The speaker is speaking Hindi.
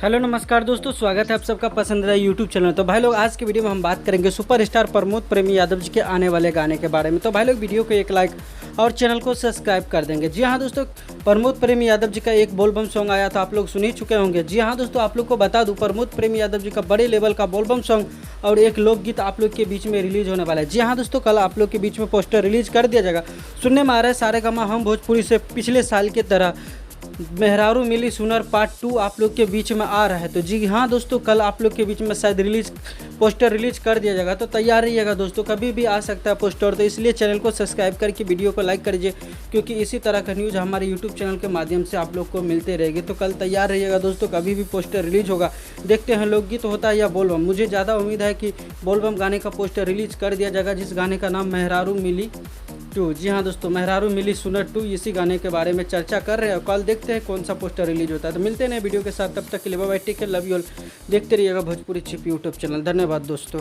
हेलो नमस्कार दोस्तों, स्वागत है आप सबका पसंदीदा यूट्यूब चैनल। तो भाई लोग, आज की वीडियो में हम बात करेंगे सुपरस्टार प्रमोद प्रेमी यादव जी के आने वाले गाने के बारे में। तो भाई लोग, वीडियो को एक लाइक और चैनल को सब्सक्राइब कर देंगे। जी हाँ दोस्तों, प्रमोद प्रेमी यादव जी का एक बोलबम सॉन्ग आया था, आप लोग सुन ही चुके होंगे। जी हाँ दोस्तों, आप लोग को बता दूं, प्रमोद प्रेमी यादव जी का बड़े लेवल का बोलबम सॉन्ग और एक लोकगीत आप लोग के बीच में रिलीज होने वाला है। जी हाँ दोस्तों, कल आप लोग के बीच में पोस्टर रिलीज कर दिया जाएगा। सुनने में आ रहा है सारेगामा हम भोजपुरी से पिछले साल की तरह मेहरारू मिली सुनर पार्ट 2 आप लोग के बीच में आ रहा है। तो जी हाँ दोस्तों, कल आप लोग के बीच में शायद पोस्टर रिलीज कर दिया जाएगा। तो तैयार रहिएगा दोस्तों, कभी भी आ सकता है पोस्टर। तो इसलिए चैनल को सब्सक्राइब करके वीडियो को लाइक करिए, क्योंकि इसी तरह का न्यूज़ हमारे यूट्यूब चैनल के माध्यम से आप लोग को मिलते रहेगी। तो कल तैयार रहिएगा दोस्तों, कभी भी पोस्टर रिलीज होगा। देखते हैं लोकगीत होता है या बोलबम। मुझे ज़्यादा उम्मीद है कि बोलबम गाने का पोस्टर रिलीज कर दिया जाएगा, जिस गाने का नाम मेहरारू मिली 2। जी हाँ दोस्तों, मेहरारू मिली सुनर 2 इसी गाने के बारे में चर्चा कर रहे हैं। कल देखते हैं कौन सा पोस्टर रिलीज होता है। तो मिलते हैं नए वीडियो के साथ, तब तक के लिए bye bye, take care, love you all. देखते रहिएगा भोजपुरी छिप यूट्यूब चैनल। धन्यवाद दोस्तों।